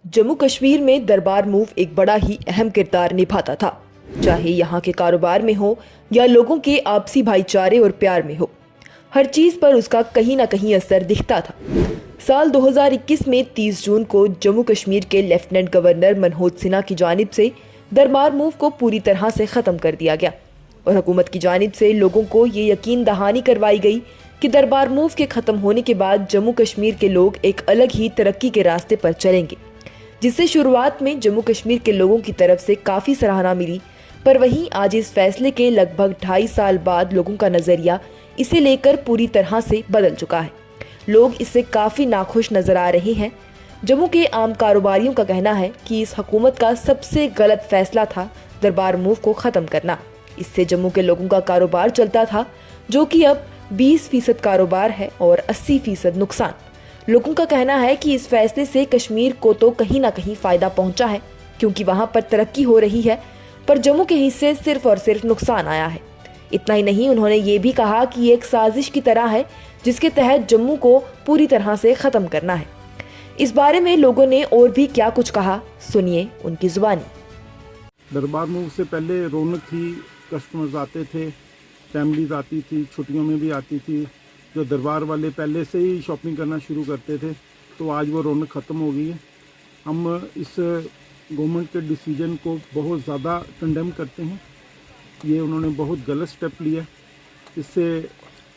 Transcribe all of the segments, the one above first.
जम्मू कश्मीर में दरबार मूव एक बड़ा ही अहम किरदार निभाता था, चाहे यहाँ के कारोबार में हो या लोगों के आपसी भाईचारे और प्यार में हो। हर चीज पर उसका कहीं ना कहीं असर दिखता था। साल 2021 में 30 जून को जम्मू कश्मीर के लेफ्टिनेंट गवर्नर मनोज सिन्हा की जानिब से दरबार मूव को पूरी तरह से खत्म कर दिया गया और हुकूमत की जानिब से लोगों को ये यकीन दहानी करवाई गई कि दरबार मूव के खत्म होने के बाद जम्मू कश्मीर के लोग एक अलग ही तरक्की के रास्ते पर चलेंगे, जिससे शुरुआत में जम्मू कश्मीर के लोगों की तरफ से काफ़ी सराहना मिली। पर वहीं आज इस फैसले के लगभग 2.5 साल बाद लोगों का नज़रिया इसे लेकर पूरी तरह से बदल चुका है। लोग इससे काफ़ी नाखुश नजर आ रहे हैं। जम्मू के आम कारोबारियों का कहना है कि इस हुकूमत का सबसे गलत फैसला था दरबार मूव को ख़त्म करना। इससे जम्मू के लोगों का कारोबार चलता था, जो कि अब 20% कारोबार है और 80% नुकसान। लोगों का कहना है कि इस फैसले से कश्मीर को तो कहीं ना कहीं फायदा पहुंचा है, क्योंकि वहां पर तरक्की हो रही है, पर जम्मू के हिस्से सिर्फ और सिर्फ नुकसान आया है। इतना ही नहीं, उन्होंने ये भी कहा कि ये एक साजिश की तरह है जिसके तहत जम्मू को पूरी तरह से खत्म करना है। इस बारे में लोगों ने और भी क्या कुछ कहा, सुनिए उनकी जुबानी। दरबार मूव से पहले रौनक थी, कस्टमर्स आते थे, फैमिलीज आती थी, छुट्टियों में भी आती थी। जो दरबार वाले पहले से ही शॉपिंग करना शुरू करते थे, तो आज वो रौनक ख़त्म हो गई है। हम इस गवर्नमेंट के डिसीजन को बहुत ज़्यादा कंडेम करते हैं। ये उन्होंने बहुत गलत स्टेप लिया। इससे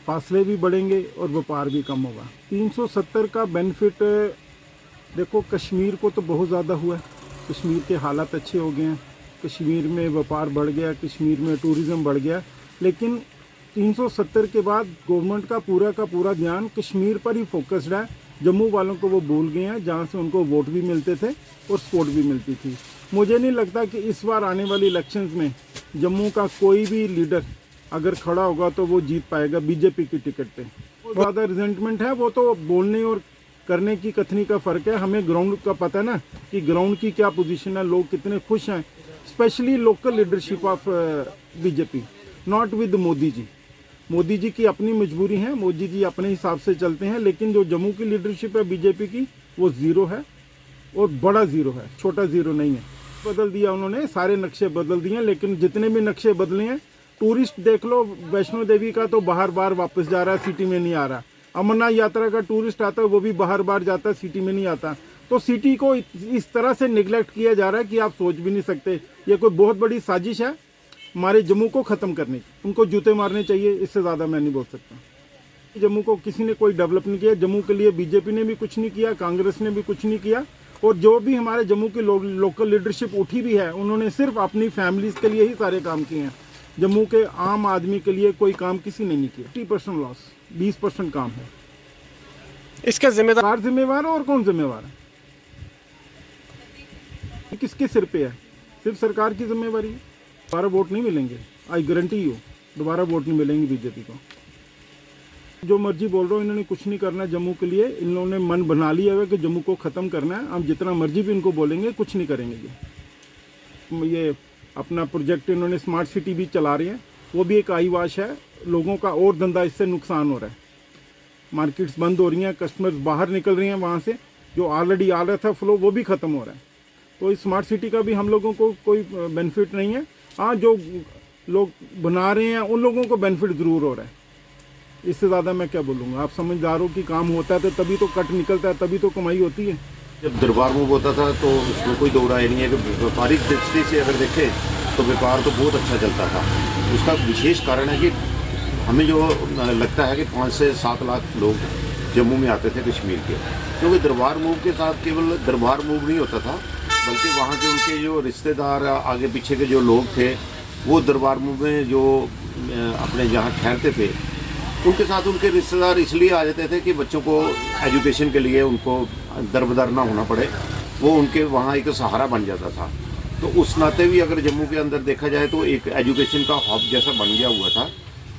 फासले भी बढ़ेंगे और व्यापार भी कम होगा। 370 का बेनिफिट देखो, कश्मीर को तो बहुत ज़्यादा हुआ है। कश्मीर के हालात अच्छे हो गए हैं, कश्मीर में व्यापार बढ़ गया, कश्मीर में टूरिज़्म बढ़ गया। लेकिन 370 के बाद गवर्नमेंट का पूरा ध्यान कश्मीर पर ही फोकस्ड है। जम्मू वालों को वो भूल गए हैं, जहाँ से उनको वोट भी मिलते थे और सपोर्ट भी मिलती थी। मुझे नहीं लगता कि इस बार आने वाली इलेक्शंस में जम्मू का कोई भी लीडर अगर खड़ा होगा तो वो जीत पाएगा बीजेपी की टिकट पे। ज़्यादा रिजेंटमेंट है, वो तो बोलने और करने की कथनी का फ़र्क है। हमें ग्राउंड का पता है ना कि ग्राउंड की क्या पोजीशन है, लोग कितने खुश हैं, specially local leadership of BJP, not with Modi ji. Modi ji की अपनी मजबूरी है, मोदी जी अपने हिसाब से चलते हैं, लेकिन जो जम्मू की लीडरशिप है बीजेपी की, वो ज़ीरो है और बड़ा ज़ीरो है, छोटा ज़ीरो नहीं है। बदल दिया उन्होंने, सारे नक्शे बदल दिए, लेकिन जितने भी नक्शे बदले हैं, टूरिस्ट देख लो, वैष्णो देवी का तो बार बार वापस जा रहा है, सिटी में नहीं आ रहा। अमरनाथ यात्रा का टूरिस्ट आता है, वो भी बार जाता है, सिटी में नहीं आता। तो सिटी को इस तरह से निगलेक्ट किया जा रहा है कि आप सोच भी नहीं सकते। ये कोई बहुत बड़ी साजिश है हमारे जम्मू को ख़त्म करने की। उनको जूते मारने चाहिए, इससे ज़्यादा मैं नहीं बोल सकता। जम्मू को किसी ने कोई डेवलप नहीं किया। जम्मू के लिए बीजेपी ने भी कुछ नहीं किया, कांग्रेस ने भी कुछ नहीं किया, और जो भी हमारे जम्मू की लोकल लीडरशिप उठी भी है, उन्होंने सिर्फ अपनी फैमिलीज के लिए ही सारे काम किए हैं। जम्मू के आम आदमी के लिए कोई काम किसी ने नहीं किया। 30% लॉस, 20% काम है। इसका जिम्मेवार है, और कौन जिम्मेवार है? किसके सिर पे है? सिर्फ सरकार की जिम्मेवारी है। दोबारा वोट नहीं मिलेंगे, आई गारंटी यू, दोबारा वोट नहीं मिलेंगे बीजेपी को। जो मर्जी बोल रहा हूँ, इन्होंने कुछ नहीं करना है जम्मू के लिए। इन लोगों ने मन बना लिया है कि जम्मू को ख़त्म करना है। हम जितना मर्जी भी इनको बोलेंगे, कुछ नहीं करेंगे। ये अपना प्रोजेक्ट इन्होंने स्मार्ट सिटी भी चला रहे हैं, वो भी एक आई वाश है। लोगों का और धंधा इससे नुकसान हो रहा है। मार्केट्स बंद हो रही हैं, कस्टमर्स बाहर निकल रहे हैं वहाँ से, जो ऑलरेडी आ रहा था फ्लो, वो भी ख़त्म हो रहा है। तो इस स्मार्ट सिटी का भी हम लोगों को कोई बेनिफिट नहीं है। हाँ, जो लोग बना रहे हैं उन लोगों को बेनिफिट ज़रूर हो रहा है। इससे ज़्यादा मैं क्या बोलूँगा। आप समझदार हो कि काम होता है तो तभी तो कट निकलता है, तभी तो कमाई होती है। जब दरबार मूव होता था तो उसमें कोई दो राय नहीं है कि व्यापारिक दृष्टि से अगर देखें तो व्यापार तो बहुत अच्छा चलता था। उसका विशेष कारण है कि हमें जो लगता है कि 5 से 7 लाख लोग जम्मू में आते थे कश्मीर के, क्योंकि दरबार मूव के साथ केवल दरबार मूव नहीं होता था, बल्कि वहाँ के उनके जो रिश्तेदार आगे पीछे के जो लोग थे, वो दरबार मूव में जो अपने जहाँ ठहरते थे, उनके साथ उनके रिश्तेदार इसलिए आ जाते थे कि बच्चों को एजुकेशन के लिए उनको दरबदर ना होना पड़े। वो उनके वहाँ एक सहारा बन जाता था। तो उस नाते भी अगर जम्मू के अंदर देखा जाए तो एक एजुकेशन का हब जैसा बन गया हुआ था।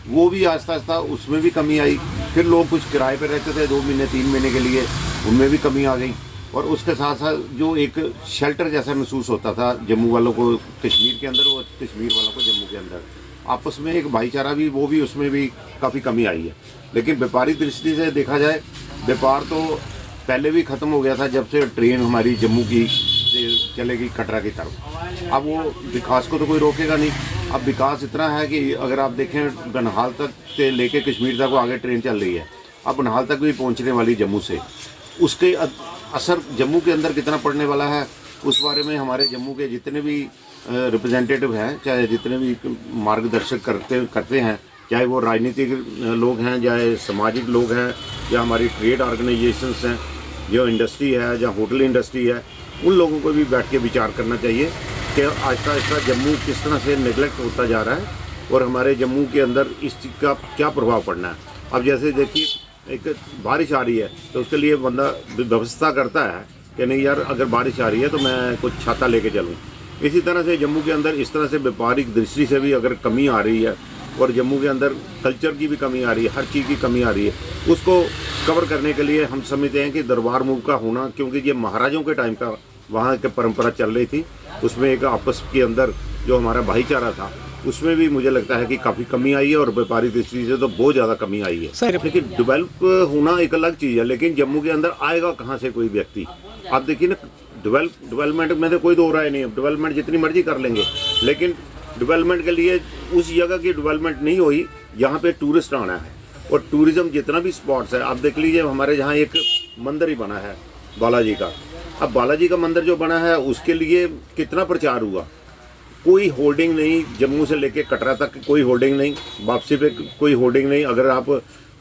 वो भी आहिस्ता आहिस्ता उसमें भी कमी आई। फिर लोग कुछ किराए पर रहते थे 2 महीने 3 महीने के लिए, उनमें भी कमी आ गई। और उसके साथ साथ जो एक शेल्टर जैसा महसूस होता था जम्मू वालों को कश्मीर के अंदर और कश्मीर वालों को जम्मू के अंदर, आपस में एक भाईचारा भी, वो भी उसमें भी काफ़ी कमी आई है। लेकिन व्यापारिक दृष्टि से देखा जाए, व्यापार तो पहले भी ख़त्म हो गया था जब से ट्रेन हमारी जम्मू की से चलेगी कटरा की तरफ। अब वो विकास को तो कोई रोकेगा नहीं। अब विकास इतना है कि अगर आप देखें बनहाल तक से लेके कश्मीर तक वो आगे ट्रेन चल रही है, अब बनहाल तक भी पहुंचने वाली जम्मू से। उसके असर जम्मू के अंदर कितना पड़ने वाला है उस बारे में हमारे जम्मू के जितने भी रिप्रेजेंटेटिव हैं, चाहे जितने भी मार्गदर्शक करते हैं, चाहे वो राजनीतिक लोग हैं, चाहे सामाजिक लोग हैं, या हमारी ट्रेड ऑर्गेनाइजेशंस हैं, जो इंडस्ट्री है, या होटल इंडस्ट्री है, उन लोगों को भी बैठ के विचार करना चाहिए कि आहिस्ता आहिस्ता जम्मू किस तरह से नेगलेक्ट होता जा रहा है और हमारे जम्मू के अंदर इस चीज़ का क्या प्रभाव पड़ना है। अब जैसे देखिए एक बारिश आ रही है तो उसके लिए बंदा व्यवस्था करता है कि नहीं यार अगर बारिश आ रही है तो मैं कुछ छाता लेके चलूँ। इसी तरह से जम्मू के अंदर इस तरह से व्यापारिक दृष्टि से भी अगर कमी आ रही है और जम्मू के अंदर कल्चर की भी कमी आ रही है, हर चीज़ की कमी आ रही है, उसको कवर करने के लिए हम समझते हैं कि दरबार मूव का होना, क्योंकि ये महाराजों के टाइम का वहाँ की परंपरा चल रही थी, उसमें एक आपस के अंदर जो हमारा भाईचारा था उसमें भी मुझे लगता है कि काफ़ी कमी आई है और व्यापारिक दृष्टि से तो बहुत ज़्यादा कमी आई है। सर लेकिन डेवलप होना एक अलग चीज़ है, लेकिन जम्मू के अंदर आएगा कहाँ से कोई व्यक्ति। आप देखिए ना, डेवलपमेंट में तो कोई दो राय नहीं है, डेवलपमेंट जितनी मर्जी कर लेंगे, लेकिन डेवलपमेंट के लिए उस जगह की डेवलपमेंट नहीं हुई जहाँ पे टूरिस्ट आना है। और टूरिज्म जितना भी स्पॉट्स है, आप देख लीजिए हमारे यहाँ एक मंदिर ही बना है बालाजी का। अब बालाजी का मंदिर जो बना है उसके लिए कितना प्रचार हुआ, कोई होर्डिंग नहीं, जम्मू से लेके कटरा तक कोई होर्डिंग नहीं, वापसी पे कोई होर्डिंग नहीं। अगर आप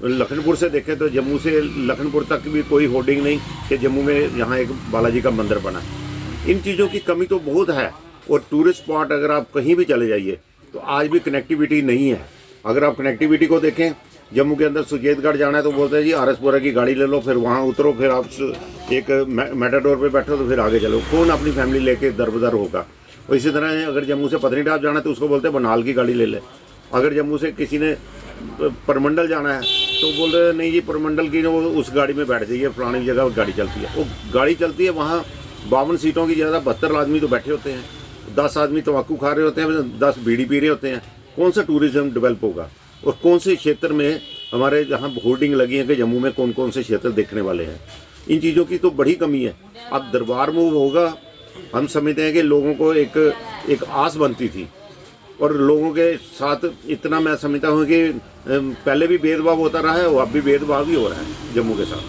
लखनपुर से देखें तो जम्मू से लखनपुर तक भी कोई होर्डिंग नहीं कि जम्मू में यहाँ एक बालाजी का मंदिर बना। इन चीज़ों की कमी तो बहुत है। और टूरिस्ट स्पॉट अगर आप कहीं भी चले जाइए तो आज भी कनेक्टिविटी नहीं है। अगर आप कनेक्टिविटी को देखें, जम्मू के अंदर सुचेतगढ़ जाना है तो बोलते हैं जी आरएसपुरा की गाड़ी ले लो, फिर वहाँ उतरो, फिर आप एक मेटाडोर पे बैठो तो फिर आगे चलो। कौन अपनी फैमिली लेके दर बदर होगा। और इसी तरह अगर जम्मू से पत्नीटॉप जाना है तो उसको बोलते हैं बनहाल की गाड़ी ले ले। अगर जम्मू से किसी ने परमंडल जाना है तो बोल रहे नहीं जी परमंडल की वो उस गाड़ी में बैठ जाइए, फलानी जगह गाड़ी चलती है। वो गाड़ी चलती है, वहाँ 52 सीटों की जगह 72 आदमी तो बैठे होते हैं, 10 आदमी तंबाकू खा रहे होते हैं, 10 बीड़ी पी रहे होते हैं। कौन सा टूरिज्म डेवलप होगा और कौन से क्षेत्र में हमारे जहाँ होर्डिंग लगी है कि जम्मू में कौन कौन से क्षेत्र देखने वाले हैं। इन चीज़ों की तो बड़ी कमी है। अब दरबार मूव होगा, हम समझते हैं कि लोगों को एक आस बनती थी और लोगों के साथ इतना मैं समझता हूँ कि पहले भी भेदभाव होता रहा है और अब भी भेदभाव ही हो रहा है जम्मू के साथ।